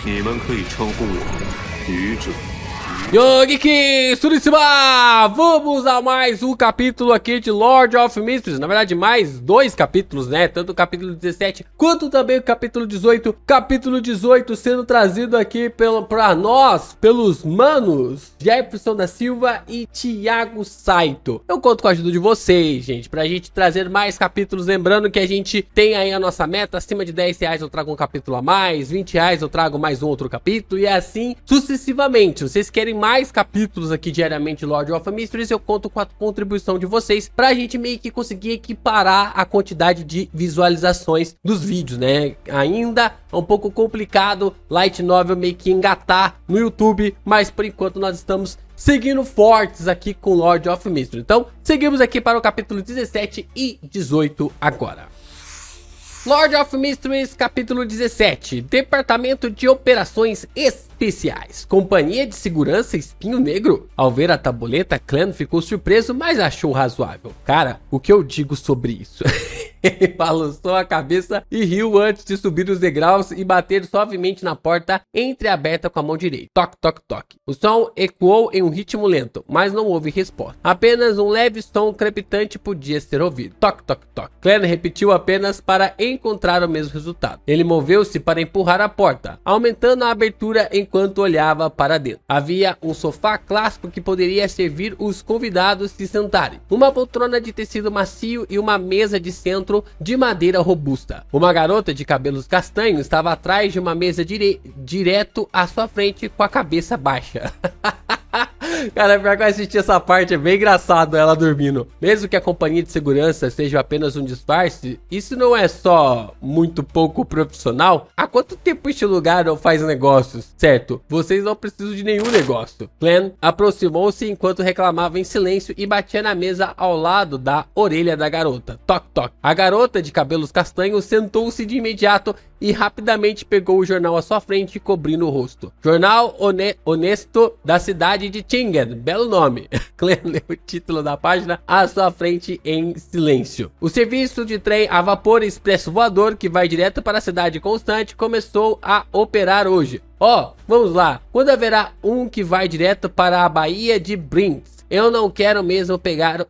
你们可以称呼我愚者。 Yo, Geek! Suricima! Vamos a mais um capítulo aqui de Lord of Mysteries. Na verdade, mais dois capítulos, né? Tanto o capítulo 17 quanto também o capítulo 18. Capítulo 18 sendo trazido aqui pra nós, pelos manos Jefferson da Silva e Thiago Saito. Eu conto com a ajuda de vocês, gente, pra gente trazer mais capítulos. Lembrando que a gente tem aí a nossa meta, acima de 10 reais eu trago um capítulo a mais, 20 reais eu trago mais um outro capítulo e assim sucessivamente. Vocês querem mais capítulos aqui diariamente de Lord of Mysteries, eu conto com a contribuição de vocês pra gente meio que conseguir equiparar a quantidade de visualizações dos vídeos, né? Ainda é um pouco complicado Light Novel meio que engatar no YouTube, mas por enquanto nós estamos seguindo fortes aqui com Lord of Mysteries. Então, seguimos aqui para o capítulo 17 e 18 agora. Lord of Mysteries, capítulo 17, Departamento de Operações Especiais, Companhia de Segurança Espinho Negro. Ao ver a tabuleta, Clan ficou surpreso, mas achou razoável. Cara, o que eu digo sobre isso? Ele balançou a cabeça e riu antes de subir os degraus e bater suavemente na porta entreaberta com a mão direita. Toque, toque, toque. O som ecoou em um ritmo lento, mas não houve resposta. Apenas um leve som crepitante podia ser ouvido. Toque, toque, toque. Clan repetiu apenas para encontrar o mesmo resultado. Ele moveu-se para empurrar a porta, aumentando a abertura enquanto olhava para dentro. Havia um sofá clássico que poderia servir os convidados se sentarem, uma poltrona de tecido macio e uma mesa de centro de madeira robusta. Uma garota de cabelos castanhos estava atrás de uma mesa direto à sua frente com a cabeça baixa. Cara, pior que eu assisti essa parte, é bem engraçado ela dormindo. Mesmo que a companhia de segurança seja apenas um disfarce, isso não é só muito pouco profissional? Há quanto tempo este lugar não faz negócios? Certo, vocês não precisam de nenhum negócio. Clan aproximou-se enquanto reclamava em silêncio e batia na mesa ao lado da orelha da garota. Toque, toque. A garota de cabelos castanhos sentou-se de imediato e rapidamente pegou o jornal à sua frente, cobrindo o rosto. Jornal Honesto da cidade de Tingen. Belo nome. Clan leu o título da página à sua frente em silêncio. O serviço de trem a vapor expresso voador que vai direto para a cidade constante começou a operar hoje. Vamos lá. Quando haverá um que vai direto para a Baía de Brinks? Eu não quero mesmo pegar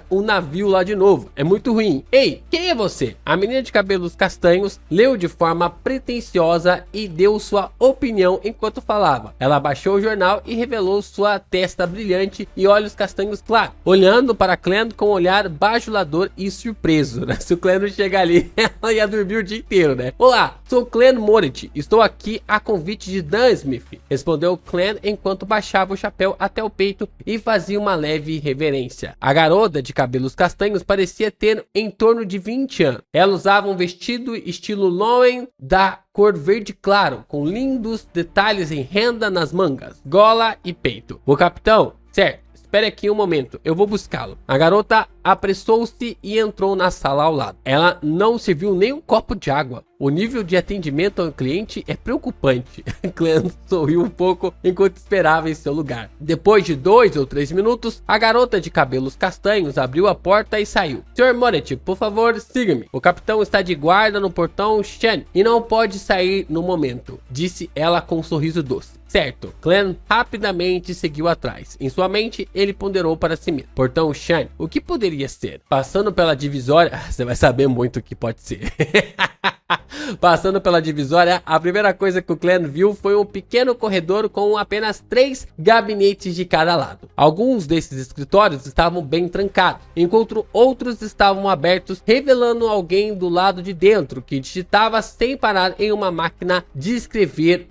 um navio lá de novo. É muito ruim. Ei, quem é você? A menina de cabelos castanhos leu de forma pretensiosa e deu sua opinião enquanto falava. Ela abaixou o jornal e revelou sua testa brilhante e olhos castanhos claros, olhando para Clan com um olhar bajulador e surpreso, né? Se o Clan não chegar ali, ela ia dormir o dia inteiro, né? Olá, sou Clan Morit. Estou aqui a convite de Dan Smith, respondeu Clan enquanto baixava o chapéu até o peito e fazia uma leve reverência. A garota de cabelos castanhos parecia ter em torno de 20 anos. Ela usava um vestido estilo Loen da cor verde claro, com lindos detalhes em renda nas mangas, gola e peito. O capitão, certo? Espere aqui um momento, eu vou buscá-lo. A garota apressou-se e entrou na sala ao lado. Ela não serviu nem um copo de água. O nível de atendimento ao cliente é preocupante. Clan sorriu um pouco enquanto esperava em seu lugar. Depois de 2 ou 3 minutos, a garota de cabelos castanhos abriu a porta e saiu. Sr. Moret, por favor, siga-me. O capitão está de guarda no portão Shan e não pode sair no momento, disse ela com um sorriso doce. Certo, Clan rapidamente seguiu atrás. Em sua mente, ele ponderou para si mesmo. Portão Shan, o que poderia ser? Passando pela divisória, você vai saber muito o que pode ser. Passando pela divisória, a primeira coisa que o Clan viu foi um pequeno corredor com apenas 3 gabinetes de cada lado. Alguns desses escritórios estavam bem trancados, enquanto outros estavam abertos, revelando alguém do lado de dentro que digitava sem parar em uma máquina de escrever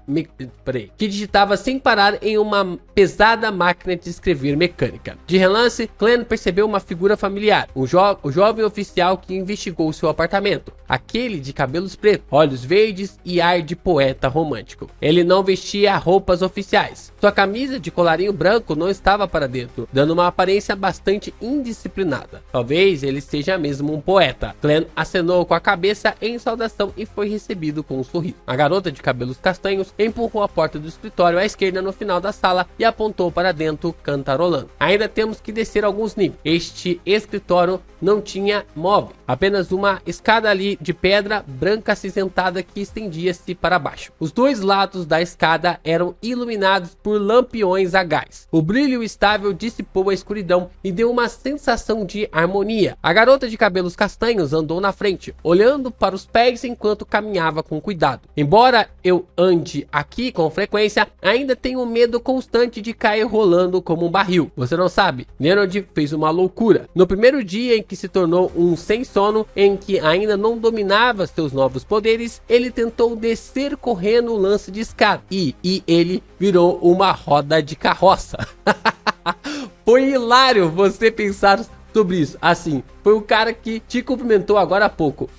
pesada máquina de escrever mecânica. De relance, Clan percebeu uma figura familiar, o jovem oficial que investigou seu apartamento, aquele de cabelos pretos, olhos verdes e ar de poeta romântico. Ele não vestia roupas oficiais. Sua camisa de colarinho branco não estava para dentro, dando uma aparência bastante indisciplinada. Talvez ele seja mesmo um poeta. Clan acenou com a cabeça em saudação e foi recebido com um sorriso. A garota de cabelos castanhos empurrou a porta do escritório à esquerda no final da sala e apontou para dentro, cantarolando. Ainda temos que descer alguns níveis. Este escritório não tinha móvel. Apenas uma escada ali de pedra branca se acinzentada que estendia-se para baixo. Os dois lados da escada eram iluminados por lampiões a gás. O brilho estável dissipou a escuridão e deu uma sensação de harmonia. A garota de cabelos castanhos andou na frente, olhando para os pés enquanto caminhava com cuidado. Embora eu ande aqui com frequência, ainda tenho medo constante de cair rolando como um barril. Você não sabe, Leonard fez uma loucura. No primeiro dia em que se tornou um sem sono, em que ainda não dominava seus novos poderes, ele tentou descer correndo o lance de escada e ele virou uma roda de carroça. Foi hilário você pensar sobre isso. Assim, foi o cara que te cumprimentou agora há pouco.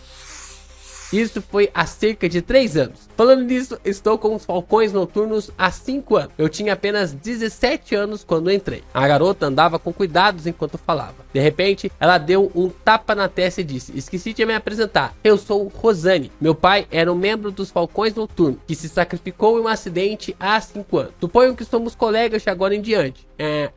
Isso foi há cerca de 3 anos. Falando nisso, estou com os Falcões Noturnos há 5 anos. Eu tinha apenas 17 anos quando entrei. A garota andava com cuidados enquanto falava. De repente, ela deu um tapa na testa e disse: esqueci de me apresentar. Eu sou Rosane. Meu pai era um membro dos Falcões Noturnos, que se sacrificou em um acidente há 5 anos. Suponho que somos colegas de agora em diante.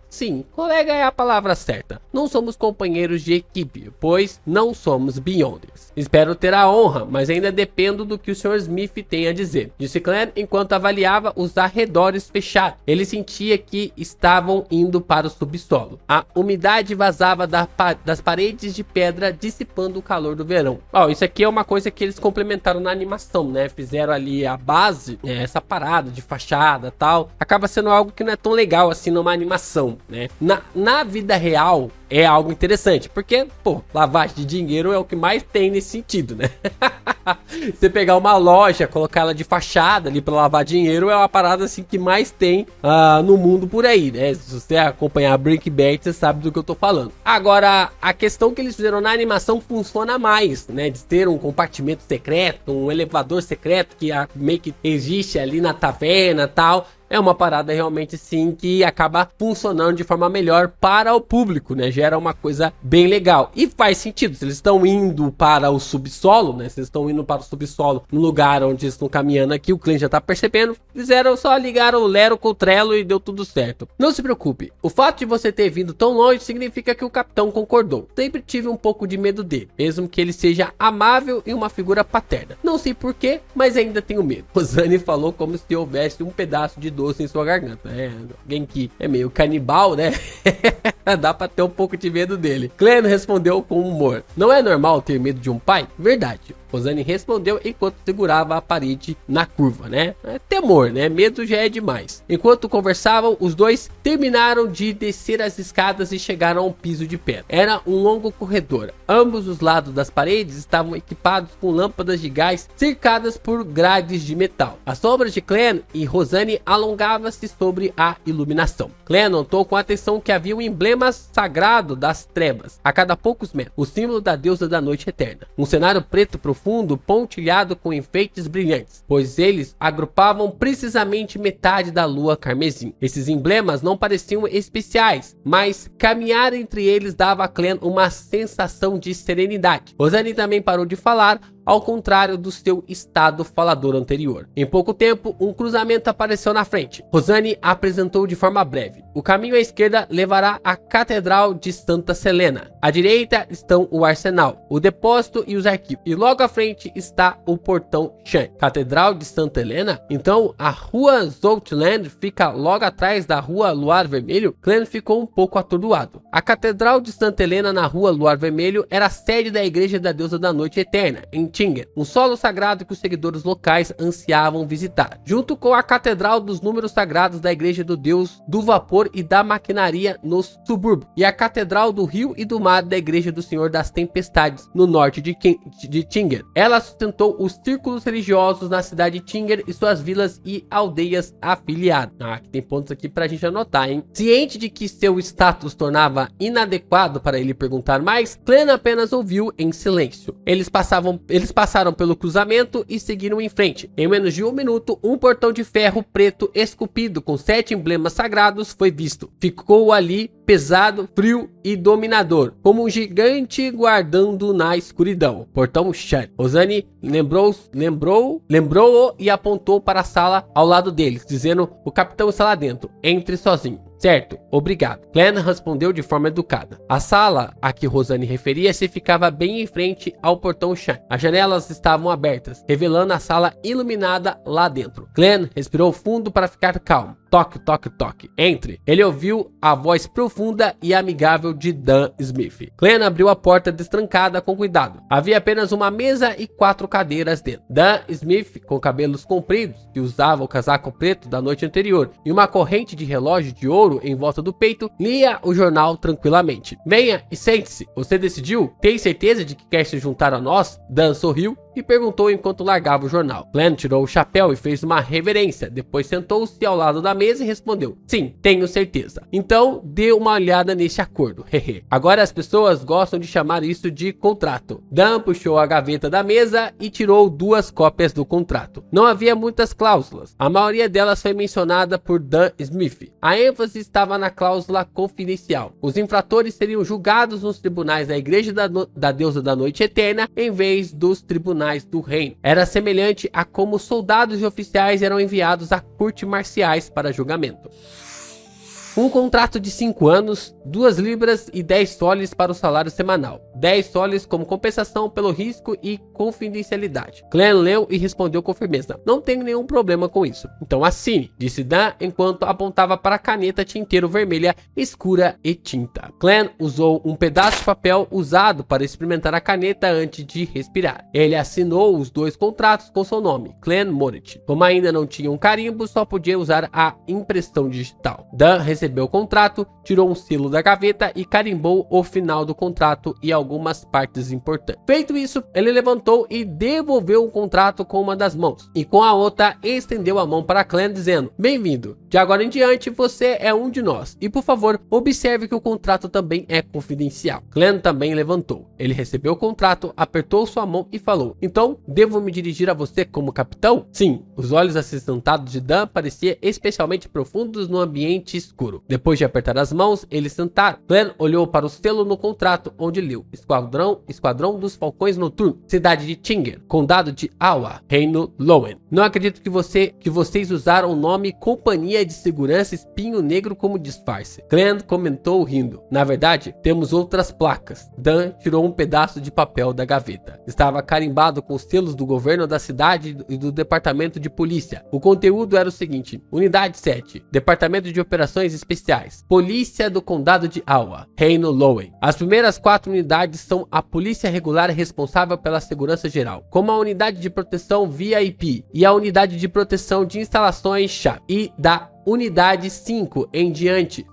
Sim, colega é a palavra certa. Não somos companheiros de equipe, pois não somos Beyonders. Espero ter a honra, mas ainda dependo do que o Sr. Smith tem a dizer, disse Clem enquanto avaliava os arredores fechados. Ele sentia que estavam indo para o subsolo. A umidade vazava das paredes de pedra, dissipando o calor do verão. Isso aqui é uma coisa que eles complementaram na animação, né? Fizeram ali a base, essa parada de fachada e tal. Acaba sendo algo que não é tão legal assim numa animação, né? Na vida real é algo interessante, porque, lavagem de dinheiro é o que mais tem nesse sentido, né? Você pegar uma loja, colocar ela de fachada ali para lavar dinheiro é uma parada assim que mais tem no mundo por aí, né? Se você acompanhar Breaking Bad, você sabe do que eu tô falando. Agora, a questão que eles fizeram na animação funciona mais, né? De ter um compartimento secreto, um elevador secreto que meio que existe ali na taverna e tal. É uma parada realmente sim que acaba funcionando de forma melhor para o público, né? Gera uma coisa bem legal. E faz sentido, se eles estão indo para o subsolo, né? Se eles estão indo para o subsolo no lugar onde eles estão caminhando aqui, o cliente já tá percebendo. Fizeram só ligar o Lero com o Trello e deu tudo certo. Não se preocupe, o fato de você ter vindo tão longe significa que o capitão concordou. Sempre tive um pouco de medo dele, mesmo que ele seja amável e uma figura paterna. Não sei porquê, mas ainda tenho medo. Rosane falou como se houvesse um pedaço de doce em sua garganta. Alguém que é meio canibal, né? Dá pra ter um pouco de medo dele. Clem respondeu com humor: não é normal ter medo de um pai? Verdade. Rosane respondeu enquanto segurava a parede na curva, né? É temor, né? Medo já é demais. Enquanto conversavam, os dois terminaram de descer as escadas e chegaram a um piso de pedra. Era um longo corredor. Ambos os lados das paredes estavam equipados com lâmpadas de gás cercadas por grades de metal. A sombra de Clem e Rosane alongava-se sobre a iluminação. Clem notou com atenção que havia um emblema sagrado das trevas a cada poucos metros, o símbolo da deusa da noite eterna. Um cenário preto profundo pontilhado com enfeites brilhantes, pois eles agrupavam precisamente metade da lua carmesim. Esses emblemas não pareciam especiais, mas caminhar entre eles dava a Clem uma sensação de serenidade. Rosane também parou de falar, ao contrário do seu estado falador anterior. Em pouco tempo, um cruzamento apareceu na frente. Rosane apresentou de forma breve: o caminho à esquerda levará à Catedral de Santa Selena. À direita estão o arsenal, o depósito e os arquivos. E logo à frente está o portão Shan. Catedral de Santa Helena? Então a rua Zoutland fica logo atrás da rua Luar Vermelho? Clem ficou um pouco atordoado. A Catedral de Santa Helena na rua Luar Vermelho era a sede da Igreja da Deusa da Noite Eterna, em Tingen, um solo sagrado que os seguidores locais ansiavam visitar, junto com a Catedral dos Números Sagrados da Igreja do Deus do Vapor e da Maquinaria nos subúrbios, e a Catedral do Rio e do Mar da Igreja do Senhor das Tempestades no norte de Tingen. Ela sustentou os círculos religiosos na cidade de Tingen e suas vilas e aldeias afiliadas. Aqui tem pontos aqui pra gente anotar, hein? Ciente de que seu status tornava inadequado para ele perguntar mais, Clem apenas ouviu em silêncio. Eles passaram pelo cruzamento e seguiram em frente. Em menos de 1 minuto, um portão de ferro preto esculpido com 7 emblemas sagrados foi visto. Ficou ali pesado, frio e dominador, como um gigante guardando na escuridão. Portão Shan. Rosane lembrou-o e apontou para a sala ao lado deles, dizendo: o capitão está lá dentro, entre sozinho. Certo, obrigado. Clan respondeu de forma educada. A sala a que Rosane referia-se ficava bem em frente ao portão Shine. As janelas estavam abertas, revelando a sala iluminada lá dentro. Clan respirou fundo para ficar calmo. Toque, toque, toque. Entre. Ele ouviu a voz profunda e amigável de Dan Smith. Clan abriu a porta destrancada com cuidado. Havia apenas uma mesa e 4 cadeiras dentro. Dan Smith, com cabelos compridos, que usava o casaco preto da noite anterior e uma corrente de relógio de ouro em volta do peito, lia o jornal tranquilamente. Venha e sente-se. Você decidiu? Tem certeza de que quer se juntar a nós? Dan sorriu e perguntou enquanto largava o jornal. Clan tirou o chapéu e fez uma reverência. Depois sentou-se ao lado da mesa e respondeu: sim, tenho certeza. Então, dê uma olhada neste acordo. Agora as pessoas gostam de chamar isso de contrato. Dan puxou a gaveta da mesa e tirou 2 cópias do contrato. Não havia muitas cláusulas. A maioria delas foi mencionada por Dan Smith. A ênfase estava na cláusula confidencial. Os infratores seriam julgados nos tribunais da Igreja da Deusa da Noite Eterna em vez dos tribunais do reino. Era semelhante a como soldados e oficiais eram enviados a cortes marciais para julgamento. Um contrato de 5 anos, 2 libras e 10 soles para o salário semanal. 10 soles como compensação pelo risco e confidencialidade. Clan leu e respondeu com firmeza: não tenho nenhum problema com isso. Então assine, disse Dan enquanto apontava para a caneta tinteiro vermelha escura e tinta. Clan usou um pedaço de papel usado para experimentar a caneta antes de respirar. Ele assinou os 2 contratos com seu nome, Clan Moritz. Como ainda não tinha um carimbo, só podia usar a impressão digital. Dan recebeu o contrato, tirou um selo da gaveta e carimbou o final do contrato e algumas partes importantes. Feito isso, ele levantou e devolveu o contrato com uma das mãos, e com a outra estendeu a mão para Clan dizendo: bem-vindo, de agora em diante você é um de nós, e por favor, observe que o contrato também é confidencial. Clan também levantou. Ele recebeu o contrato, apertou sua mão e falou: então, devo me dirigir a você como capitão? Sim. Os olhos acinzentados de Dan pareciam especialmente profundos no ambiente escuro. Depois de apertar as mãos, eles sentaram. Clan olhou para o selo no contrato, onde leu: Esquadrão dos Falcões Noturnos, cidade de Tinger, condado de Awa, reino Lowen. Não acredito que vocês usaram o nome Companhia de Segurança Espinho Negro como disfarce. Clan comentou rindo. Na verdade, temos outras placas. Dan tirou um pedaço de papel da gaveta. Estava carimbado com os selos do governo da cidade e do departamento de polícia. O conteúdo era o seguinte: Unidade 7, Departamento de Operações Especiais, Polícia do Condado de Awa, reino Lowen. As primeiras 4 unidades são a polícia regular responsável pela segurança geral, como a unidade de proteção VIP e a unidade de proteção de instalações-chave, e da unidade 5 em diante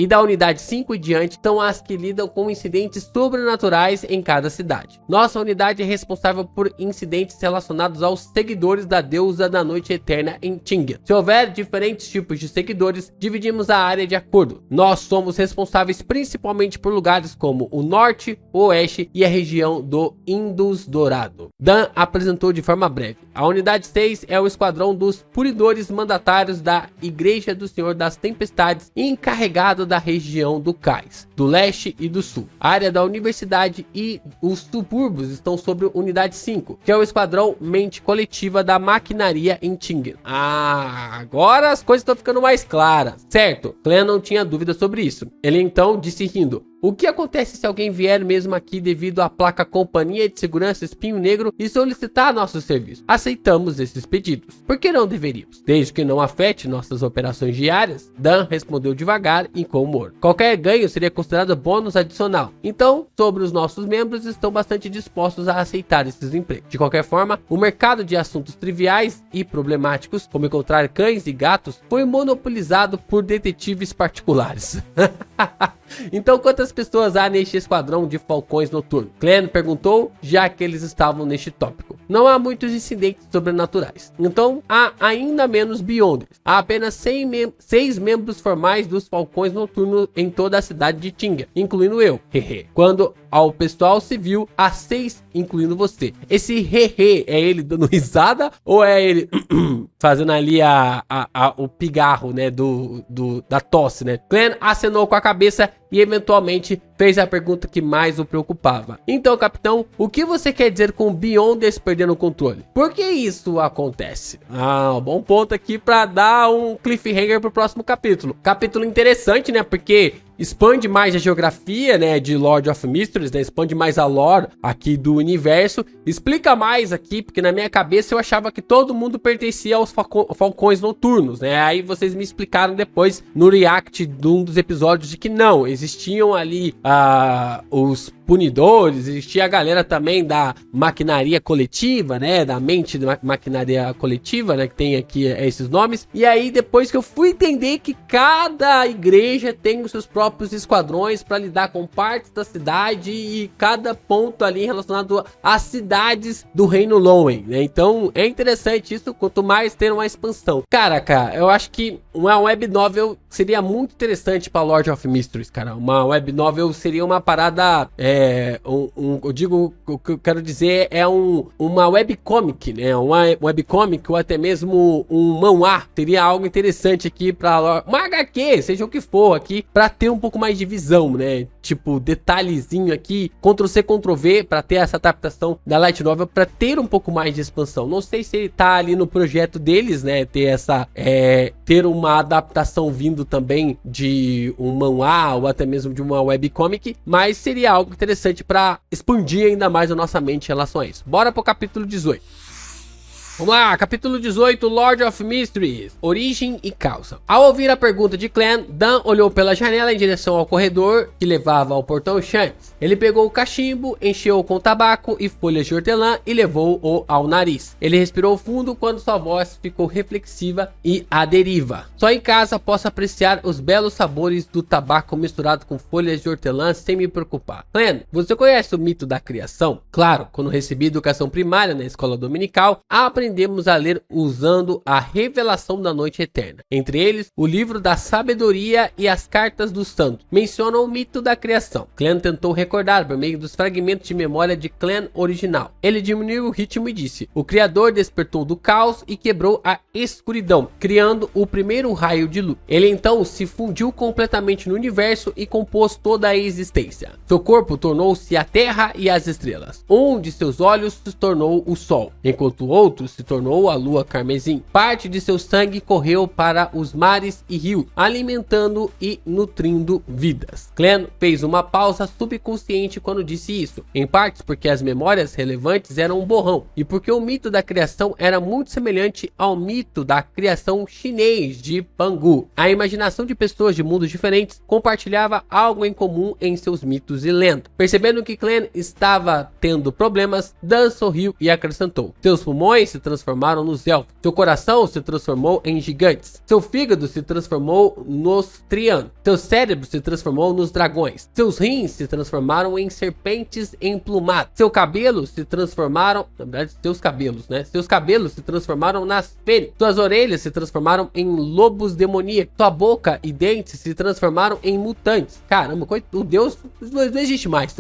da unidade 5 em diante são as que lidam com incidentes sobrenaturais em cada cidade. Nossa unidade é responsável por incidentes relacionados aos seguidores da deusa da noite eterna em Tinger. Se houver diferentes tipos de seguidores, dividimos a área de acordo. Nós somos responsáveis principalmente por lugares como o norte, o oeste e a região do Indus Dourado. Dan apresentou de forma breve. A unidade 6 é o esquadrão dos puridores mandatários da Igreja do Senhor das Tempestades, encarregado da região do Cais, do leste e do sul. A área da universidade e os subúrbios estão sobre unidade 5, que é o esquadrão mente coletiva da maquinaria em Tinger. Agora as coisas estão ficando mais claras, certo? Clan não tinha dúvida sobre isso. Ele então disse rindo: o que acontece se alguém vier mesmo aqui devido à placa Companhia de Segurança Espinho Negro e solicitar nossos serviços? Aceitamos esses pedidos. Por que não deveríamos? Desde que não afete nossas operações diárias. Dan respondeu devagar e com humor. Qualquer ganho seria considerado bônus adicional. Então, sobre os nossos membros estão bastante dispostos a aceitar esses empregos. De qualquer forma, o mercado de assuntos triviais e problemáticos, como encontrar cães e gatos, foi monopolizado por detetives particulares. Então, quantas pessoas há neste esquadrão de falcões noturnos? Clan perguntou, já que eles estavam neste tópico. Não há muitos incidentes sobrenaturais. Então, há ainda menos Beyonders. Há apenas 6 membros formais dos falcões noturnos em toda a cidade de Tinger, incluindo eu. Quando ao pessoal civil, há 6, incluindo você. Esse é ele dando risada ou é ele fazendo ali o pigarro, né, da tosse, né? Clan acenou com a cabeça e eventualmente fez a pergunta que mais o preocupava. Então, capitão, o que você quer dizer com Beyonders perdendo o controle? Por que isso acontece? Um bom ponto aqui para dar um cliffhanger pro próximo capítulo. Capítulo interessante, né? Porque expande mais a geografia, né, de Lord of Mysteries, né, expande mais a lore aqui do universo, explica mais aqui, porque na minha cabeça eu achava que todo mundo pertencia aos Falcões Noturnos, né, aí vocês me explicaram depois no react de um dos episódios de que não, existiam ali os punidores, existia a galera também da maquinaria coletiva, né, da mente da maquinaria coletiva, né, que tem aqui esses nomes, e aí depois que eu fui entender que cada igreja tem os seus próprios esquadrões para lidar com partes da cidade e cada ponto ali relacionado às cidades do Reino Lowen, né, então é interessante isso, quanto mais ter uma expansão. Cara, eu acho que uma web novel seria muito interessante para Lord of Mysteries, cara, uma web novel seria uma parada, eu digo, o que eu quero dizer é uma webcomic, né? Uma webcomic ou até mesmo um manhwa. Teria algo interessante aqui pra uma HQ, seja o que for aqui, pra ter um pouco mais de visão, né? Tipo, detalhezinho aqui, Ctrl+C, Ctrl+V, pra ter essa adaptação da Light Novel, pra ter um pouco mais de expansão. Não sei se ele tá ali no projeto deles, né? Ter uma adaptação vindo também de um manhwa ou até mesmo de uma webcomic, mas seria algo interessante para expandir ainda mais a nossa mente em relação a isso. Bora pro capítulo 18. Vamos lá, capítulo 18, Lord of Mysteries, origem e causa. Ao ouvir a pergunta de Clan, Dan olhou pela janela em direção ao corredor que levava ao portão Shanks. Ele pegou o cachimbo, encheu-o com tabaco e folhas de hortelã e levou-o ao nariz. Ele respirou fundo quando sua voz ficou reflexiva e à deriva. Só em casa posso apreciar os belos sabores do tabaco misturado com folhas de hortelã sem me preocupar. Clan, você conhece o mito da criação? Claro, quando recebi educação primária na escola dominical, aprendemos a ler usando a revelação da noite eterna. Entre eles, o livro da sabedoria e as cartas dos santos mencionam o mito da criação. Clan tentou recordar por meio dos fragmentos de memória de Clan original. Ele diminuiu o ritmo e disse: o Criador despertou do caos e quebrou a escuridão, criando o primeiro raio de luz. Ele então se fundiu completamente no universo e compôs toda a existência. Seu corpo tornou-se a terra e as estrelas. Um de seus olhos se tornou o sol, enquanto o outro se tornou a lua carmesim. Parte de seu sangue correu para os mares e rios, alimentando e nutrindo vidas. Clan fez uma pausa subconsciente quando disse isso, em partes porque as memórias relevantes eram um borrão, e porque o mito da criação era muito semelhante ao mito da criação chinês de Pangu. A imaginação de pessoas de mundos diferentes compartilhava algo em comum em seus mitos e lendas. Percebendo que Clan estava tendo problemas, Dan sorriu e acrescentou: seus pulmões se transformaram nos elfos, seu coração se transformou em gigantes, seu fígado se transformou nos trianos, seu cérebro se transformou nos dragões, seus rins se transformaram em serpentes emplumadas, seu cabelo se transformaram, na verdade seus cabelos, né? Seus cabelos se transformaram nas fênix, suas orelhas se transformaram em lobos demoníacos, sua boca e dentes se transformaram em mutantes. Caramba, o Deus não existe mais.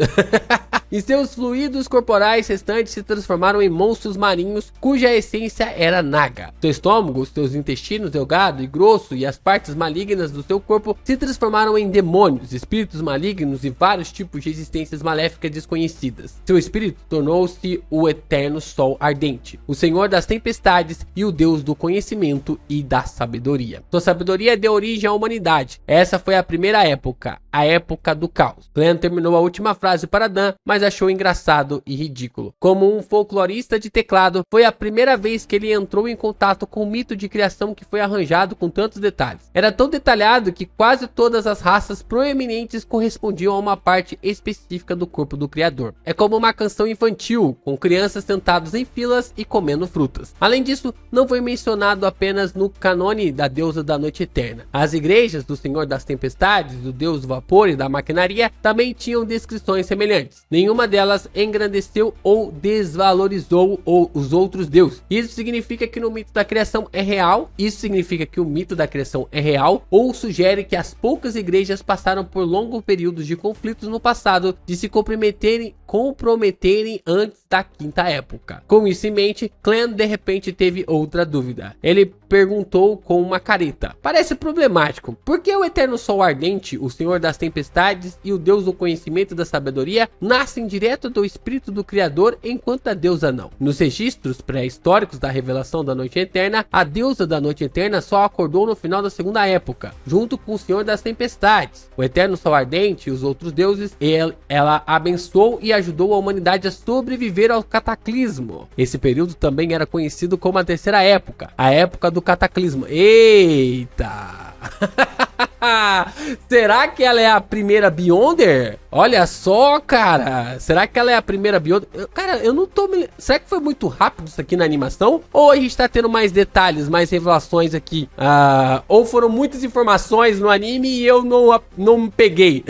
E seus fluidos corporais restantes se transformaram em monstros marinhos cuja essência era naga. Seu estômago, seus intestinos delgado e grosso e as partes malignas do seu corpo se transformaram em demônios, espíritos malignos e vários tipos de existências maléficas desconhecidas. Seu espírito tornou-se o eterno sol ardente, o senhor das tempestades e o deus do conhecimento e da sabedoria. Sua sabedoria deu origem à humanidade. Essa foi a primeira época, a época do caos. Clan terminou a última frase para Dan, mas achou engraçado e ridículo. Como um folclorista de teclado, foi a primeira vez que ele entrou em contato com o mito de criação que foi arranjado com tantos detalhes. Era tão detalhado que quase todas as raças proeminentes correspondiam a uma parte específica do corpo do criador. É como uma canção infantil, com crianças sentadas em filas e comendo frutas. Além disso, não foi mencionado apenas no canone da deusa da noite eterna. As igrejas do Senhor das Tempestades, do deus do vapor e da maquinaria também tinham descrições semelhantes. Nenhuma delas engrandeceu ou desvalorizou os outros deuses. Isso significa que no mito da criação é real. Isso significa que o mito da criação é real, ou sugere que as poucas igrejas passaram por longos períodos de conflitos no passado de se comprometerem antes da quinta época. Com isso em mente, Clan de repente teve outra dúvida. Ele perguntou com uma careta: parece problemático, por que o eterno sol ardente, o senhor das tempestades e o deus do conhecimento e da sabedoria nascem direto do espírito do criador, enquanto a deusa não? Nos registros pré-históricos da revelação da noite eterna, a deusa da noite eterna só acordou no final da segunda época, junto com o senhor das tempestades. O eterno sol ardente e os outros deuses, ela abençoou e ajudou a humanidade a sobreviver ao cataclismo. Esse período também era conhecido como a terceira época, a época do cataclismo. Eita! Será que ela é a primeira Beyonder? Olha só, cara. Será que ela é a primeira Beyonder? Cara, eu não tô me... Será que foi muito rápido isso aqui na animação? Ou a gente tá tendo mais detalhes, mais revelações aqui? Ou foram muitas informações no anime e eu não peguei.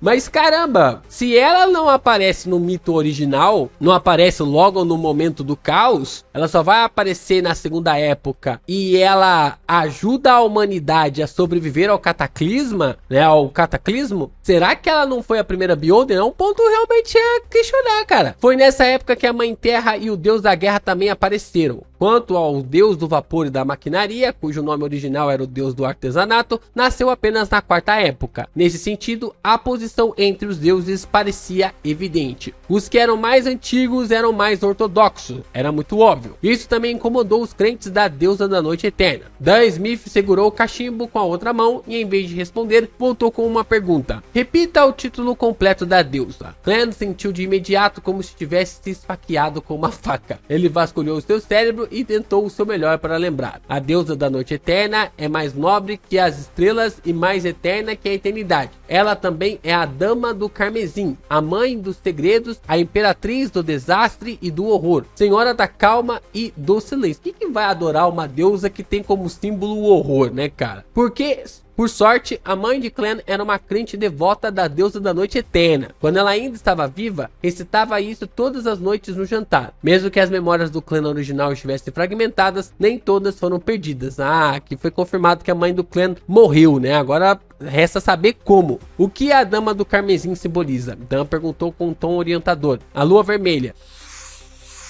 Mas caramba, se ela não aparece no mito original, não aparece logo no momento do caos, ela só vai aparecer na segunda época e ela ajuda a humanidade a sobreviver ao cataclisma, né, ao cataclismo, será que ela não foi a primeira Beyonder? É um ponto realmente a questionar, cara. Foi nessa época que a Mãe Terra e o Deus da Guerra também apareceram. Quanto ao Deus do Vapor e da Maquinaria, cujo nome original era o Deus do Artesanato, nasceu apenas na quarta época. Nesse sentido, a posição entre os deuses parecia evidente. Os que eram mais antigos eram mais ortodoxos, era muito óbvio. Isso também incomodou os crentes da deusa da noite eterna. Dan Smith segurou o cachimbo com a outra mão e, em vez de responder, voltou com uma pergunta: repita o título completo da deusa. Clan sentiu de imediato como se tivesse se esfaqueado com uma faca. Ele vasculhou o seu cérebro e tentou o seu melhor para lembrar. A deusa da noite eterna é mais nobre que as estrelas e mais eterna que a eternidade. Ela também é a dama do carmesim, a mãe dos segredos, a imperatriz do desastre e do horror, senhora da calma e do silêncio. Quem que vai adorar uma deusa que tem como símbolo o horror, né, cara? Porque... por sorte, a mãe de Clan era uma crente devota da deusa da noite eterna. Quando ela ainda estava viva, recitava isso todas as noites no jantar. Mesmo que as memórias do Clan original estivessem fragmentadas, nem todas foram perdidas. Aqui foi confirmado que a mãe do Clan morreu, né? Agora resta saber como. O que a dama do carmesim simboliza? Dan perguntou com um tom orientador. A lua vermelha.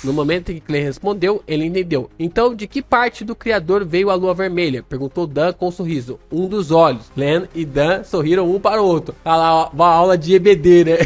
No momento em que Clan respondeu, ele entendeu. Então, de que parte do criador veio a lua vermelha? Perguntou Dan com um sorriso. Um dos olhos. Clan e Dan sorriram um para o outro. Olha lá, uma aula de EBD, né?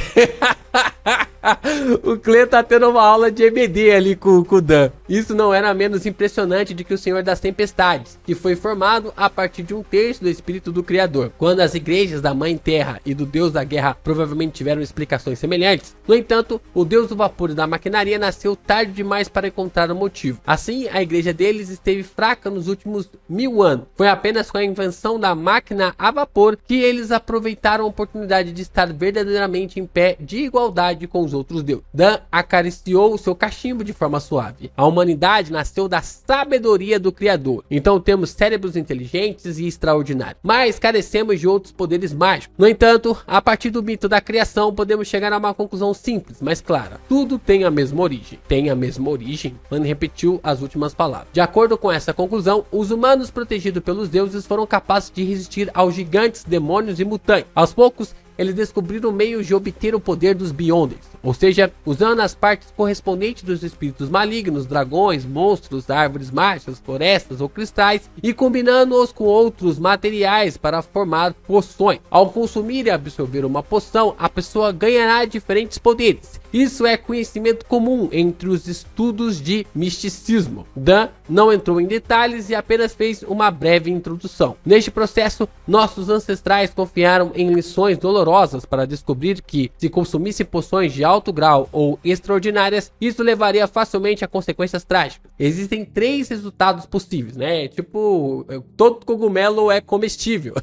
O Clan tá tendo uma aula de EBD ali com o Dan. Isso não era menos impressionante do que o Senhor das Tempestades, que foi formado a partir de 1/3 do espírito do Criador. Quando as igrejas da Mãe Terra e do Deus da Guerra provavelmente tiveram explicações semelhantes, no entanto, o Deus do Vapor e da Maquinaria nasceu tarde demais para encontrar o motivo. Assim, a igreja deles esteve fraca nos últimos 1000 anos. Foi apenas com a invenção da máquina a vapor que eles aproveitaram a oportunidade de estar verdadeiramente em pé de igualdade com os outros deuses. Dan acariciou o seu cachimbo de forma suave. A humanidade nasceu da sabedoria do Criador. Então temos cérebros inteligentes e extraordinários, mas carecemos de outros poderes mágicos. No entanto, a partir do mito da criação, podemos chegar a uma conclusão simples, mas clara. Tudo tem a mesma origem. Tem a mesma origem? Mano repetiu as últimas palavras. De acordo com essa conclusão, os humanos protegidos pelos deuses foram capazes de resistir aos gigantes, demônios e mutantes. Aos poucos, eles descobriram meios de obter o poder dos Beyonders, ou seja, usando as partes correspondentes dos espíritos malignos, dragões, monstros, árvores mágicas, florestas ou cristais, e combinando-os com outros materiais para formar poções. Ao consumir e absorver uma poção, a pessoa ganhará diferentes poderes. Isso é conhecimento comum entre os estudos de misticismo. Dan não entrou em detalhes e apenas fez uma breve introdução. Neste processo, nossos ancestrais confiaram em lições dolorosas para descobrir que, se consumisse poções de alto grau ou extraordinárias, isso levaria facilmente a consequências trágicas. Existem 3 resultados possíveis, né? Tipo, todo cogumelo é comestível.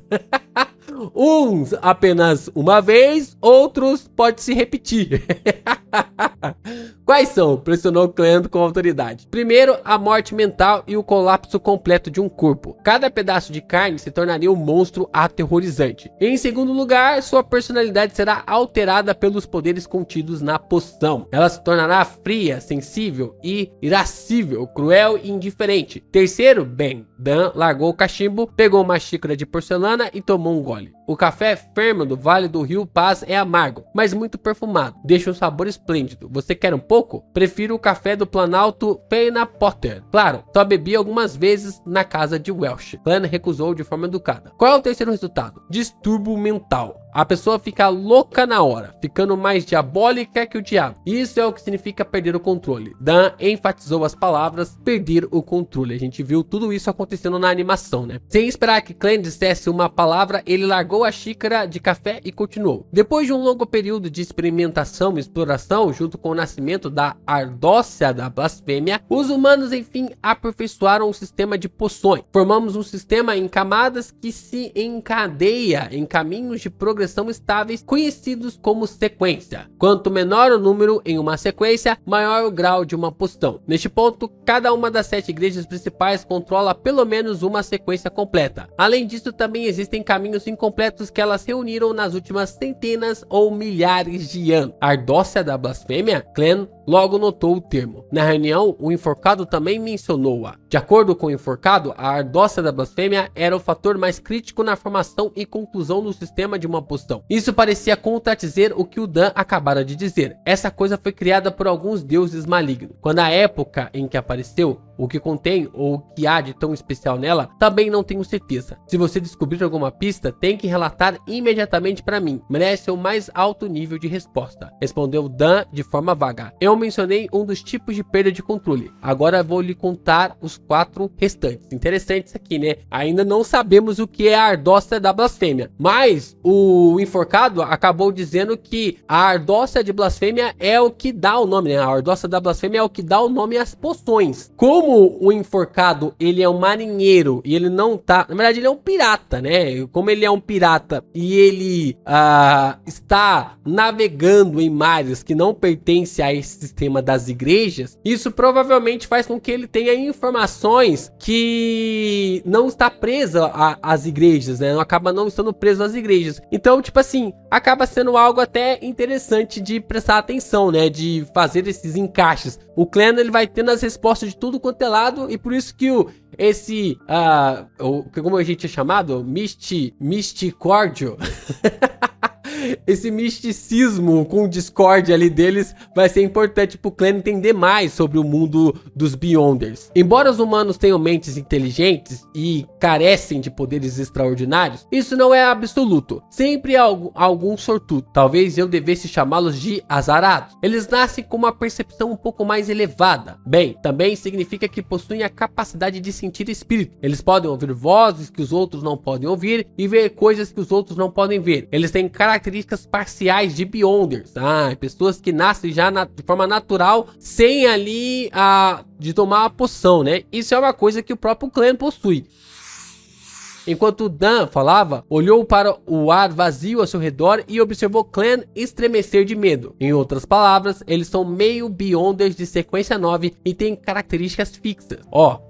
Uns apenas uma vez, outros pode se repetir. Quais são? Pressionou Clan com autoridade. Primeiro, a morte mental e o colapso completo de um corpo. Cada pedaço de carne se tornaria um monstro aterrorizante. Em segundo lugar, sua personalidade será alterada pelos poderes contidos na poção. Ela se tornará fria, sensível e irascível, cruel e indiferente. Terceiro, bem, Dan largou o cachimbo, pegou uma xícara de porcelana e tomou um gole. O café fermo do Vale do Rio Paz é amargo, mas muito perfumado. Deixa um sabor esplêndido. Você quer um pouco? Prefiro o café do Planalto Pena Potter. Claro, só bebi algumas vezes na casa de Welsh. Clan recusou de forma educada. Qual é o terceiro resultado? Distúrbio mental. A pessoa fica louca na hora, ficando mais diabólica que o diabo. Isso é o que significa perder o controle. Dan enfatizou as palavras perder o controle. A gente viu tudo isso acontecendo na animação, né? Sem esperar que Clan dissesse uma palavra, ele largou a xícara de café e continuou. Depois de um longo período de experimentação e exploração, junto com o nascimento da ardócia da blasfêmia, os humanos enfim aperfeiçoaram um sistema de poções. Formamos um sistema em camadas que se encadeia em caminhos de progressão estáveis conhecidos como sequência. Quanto menor o número em uma sequência, maior o grau de uma poção. Neste ponto, cada uma das 7 igrejas principais controla pelo menos uma sequência completa. Além disso, também existem caminhos incompletos que elas reuniram nas últimas centenas ou milhares de anos. Ardócia da blasfêmia? Clan logo notou o termo. Na reunião, o enforcado também mencionou-a. De acordo com o enforcado, a ardócia da blasfêmia era o fator mais crítico na formação e conclusão do sistema de uma poção. Isso parecia contradizer o que o Dan acabara de dizer. Essa coisa foi criada por alguns deuses malignos. Quando a época em que apareceu, o que contém ou o que há de tão especial nela, também não tenho certeza. Se você descobrir alguma pista, tem que relatar imediatamente para mim. Merece o mais alto nível de resposta. Respondeu Dan de forma vaga. Eu mencionei um dos tipos de perda de controle. Agora vou lhe contar os 4 restantes. Interessante isso aqui, né? Ainda não sabemos o que é a ardócia da blasfêmia. Mas o enforcado acabou dizendo que a ardócia de blasfêmia é o que dá o nome, né? A ardócia da blasfêmia é o que dá o nome às poções. Como o enforcado, ele é um marinheiro e ele não tá... Na verdade, ele é um pirata, né? Como ele é um pirata e ele está navegando em mares que não pertencem a esse sistema das igrejas, isso provavelmente faz com que ele tenha informações que não está presa às igrejas, né? Acaba não estando preso às igrejas. Então, tipo assim, acaba sendo algo até interessante de prestar atenção, né? De fazer esses encaixes. O Clan, ele vai tendo as respostas de tudo quanto é lado, e por isso que como a gente é chamado? Misticórdio. Esse misticismo com discórdia ali deles vai ser importante pro Clan entender mais sobre o mundo dos Beyonders. Embora os humanos tenham mentes inteligentes e carecem de poderes extraordinários, isso não é absoluto. Sempre há algum sortudo. Talvez eu devesse chamá-los de azarados. Eles nascem com uma percepção um pouco mais elevada. Bem, também significa que possuem a capacidade de sentir espírito. Eles podem ouvir vozes que os outros não podem ouvir e ver coisas que os outros não podem ver. Eles têm características parciais de Beyonders, pessoas que nascem já de forma natural, sem ali de tomar a poção, né? Isso é uma coisa que o próprio Clan possui. Enquanto Dan falava, olhou para o ar vazio ao seu redor e observou Clan estremecer de medo. Em outras palavras, eles são meio Beyonders de sequência 9 e têm características fixas.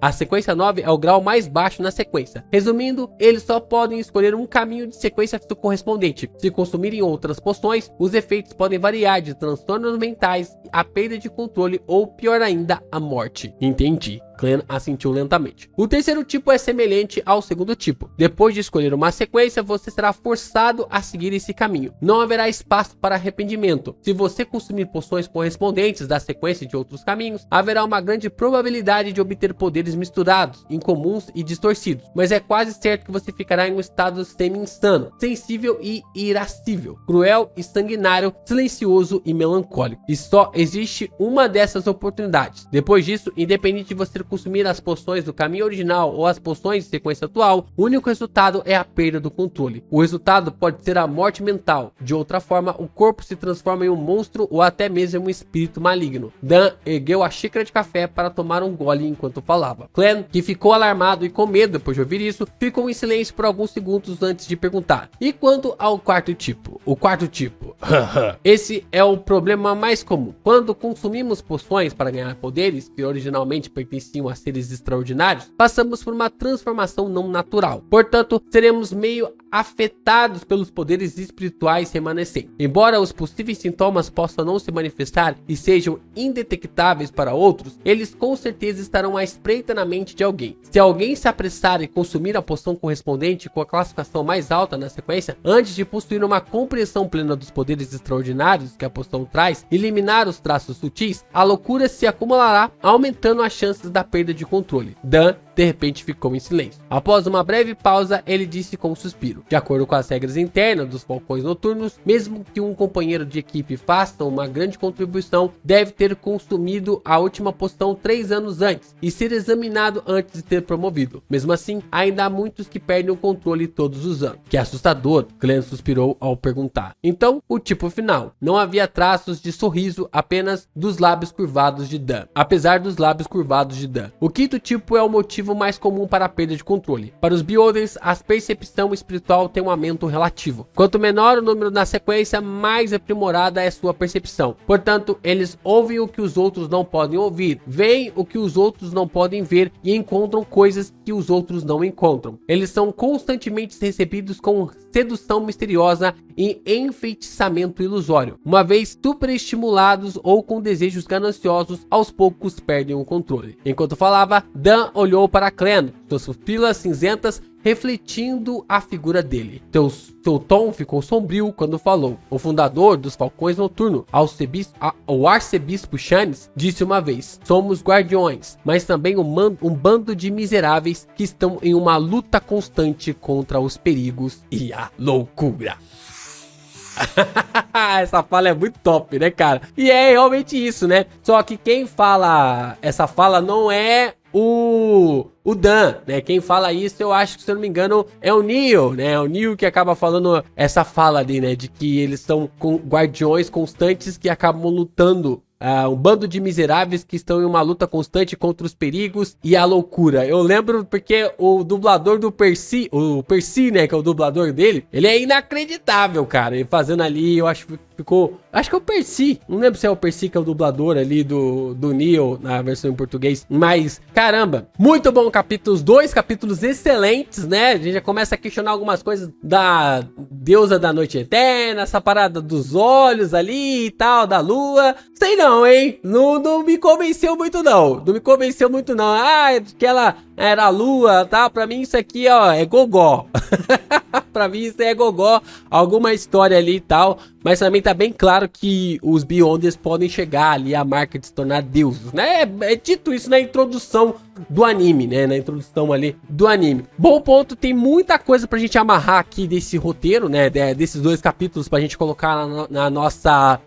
A sequência 9 é o grau mais baixo na sequência. Resumindo, eles só podem escolher um caminho de sequência correspondente. Se consumirem outras poções, os efeitos podem variar de transtornos mentais, a perda de controle ou, pior ainda, a morte. Entendi. Clan assentiu lentamente. O terceiro tipo é semelhante ao segundo tipo. Depois de escolher uma sequência, você será forçado a seguir esse caminho. Não haverá espaço para arrependimento. Se você consumir poções correspondentes da sequência de outros caminhos, haverá uma grande probabilidade de obter poderes misturados, incomuns e distorcidos. Mas é quase certo que você ficará em um estado semi-insano, sensível e irascível, cruel e sanguinário, silencioso e melancólico. E só existe uma dessas oportunidades. Depois disso, independente de você consumir as poções do caminho original ou as poções de sequência atual, o único resultado é a perda do controle. O resultado pode ser a morte mental. De outra forma, o corpo se transforma em um monstro ou até mesmo em um espírito maligno. Dan ergueu a xícara de café para tomar um gole enquanto falava. Clan, que ficou alarmado e com medo depois de ouvir isso, ficou em silêncio por alguns segundos antes de perguntar: e quanto ao quarto tipo? O quarto tipo. Esse é o problema mais comum. Quando consumimos poções para ganhar poderes que originalmente pertenciam a seres extraordinários, passamos por uma transformação não natural. Portanto, seremos meio afetados pelos poderes espirituais remanescentes. Embora os possíveis sintomas possam não se manifestar e sejam indetectáveis para outros, eles com certeza estarão à espreita na mente de alguém. Se alguém se apressar e consumir a poção correspondente com a classificação mais alta na sequência, antes de possuir uma compreensão plena dos poderes extraordinários que a poção traz e eliminar os traços sutis, a loucura se acumulará, aumentando as chances da perda de controle. Dan de repente ficou em silêncio. Após uma breve pausa, ele disse com um suspiro: de acordo com as regras internas dos falcões noturnos, mesmo que um companheiro de equipe faça uma grande contribuição, deve ter consumido a última poção 3 anos antes e ser examinado antes de ser promovido. Mesmo assim, ainda há muitos que perdem o controle todos os anos. Que assustador, Glenn suspirou ao perguntar. Então, o tipo final. Não havia traços de sorriso, apenas dos lábios curvados de Dan. Apesar dos lábios curvados de Dan. O quinto tipo é o motivo mais comum para a perda de controle. Para os Beholders, a percepção espiritual tem um aumento relativo. Quanto menor o número na sequência, mais aprimorada é sua percepção. Portanto, eles ouvem o que os outros não podem ouvir, veem o que os outros não podem ver e encontram coisas que os outros não encontram. Eles são constantemente recebidos com sedução misteriosa e enfeitiçamento ilusório. Uma vez superestimulados ou com desejos gananciosos, aos poucos perdem o controle. Enquanto falava, Dan olhou para Clem, suas pupilas cinzentas refletindo a figura dele. Seu tom ficou sombrio quando falou. O fundador dos Falcões Noturnos, o arcebispo Shanes, disse uma vez: somos guardiões, mas também um bando de miseráveis que estão em uma luta constante contra os perigos e a loucura. Essa fala é muito top, né, cara? E é realmente isso, né? Só que quem fala essa fala não é o Dan, né? Quem fala isso, eu acho que, se eu não me engano, é o Neo, né? É o Neo que acaba falando essa fala ali, né? De que eles são guardiões constantes que acabam lutando. Um bando de miseráveis que estão em uma luta constante contra os perigos e a loucura. Eu lembro porque o dublador do Percy, o Percy, né, que é o dublador dele, ele é inacreditável, cara. Ele fazendo ali, eu acho que ficou... Acho que é o Percy. Não lembro se é o Percy que é o dublador ali do Neo na versão em português. Mas, caramba, muito bom capítulo. Os 2 capítulos excelentes, né? A gente já começa a questionar algumas coisas da deusa da noite eterna, essa parada dos olhos ali e tal, da lua. Sei não, hein? Não me convenceu muito, não. Não me convenceu muito, não. Que ela era a lua, tá? Pra mim isso aqui, ó, é gogó. Pra mim isso é gogó. Alguma história ali e tal. Mas também tá bem claro que os Beyonders podem chegar ali à marca de se tornar deuses, né? É dito isso na introdução do anime, né? Na introdução ali do anime. Bom ponto, tem muita coisa pra gente amarrar aqui desse roteiro, né? Desses 2 capítulos pra gente colocar na nossa,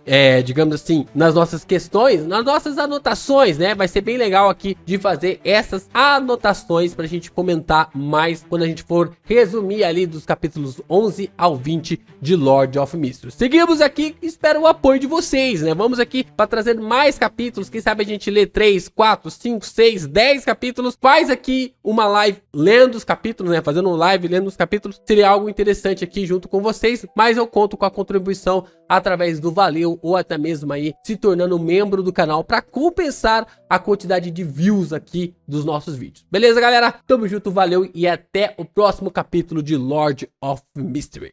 digamos assim, nas nossas questões, nas nossas anotações, né? Vai ser bem legal aqui de fazer essas anotações pra gente comentar mais quando a gente for resumir ali dos capítulos 11 ao 20 de Lord of Mystery. Seguimos aqui, espero o apoio de vocês, né? Vamos aqui para trazer mais capítulos, quem sabe a gente lê 3, 4, 5, 6, 10 capítulos, faz aqui uma live lendo os capítulos, né? Fazendo um live lendo os capítulos, seria algo interessante aqui junto com vocês, mas eu conto com a contribuição através do Valeu ou até mesmo aí se tornando membro do canal para compensar a quantidade de views aqui dos nossos vídeos. Beleza, galera? Tamo junto, valeu e até o próximo capítulo de Lord of Mystery.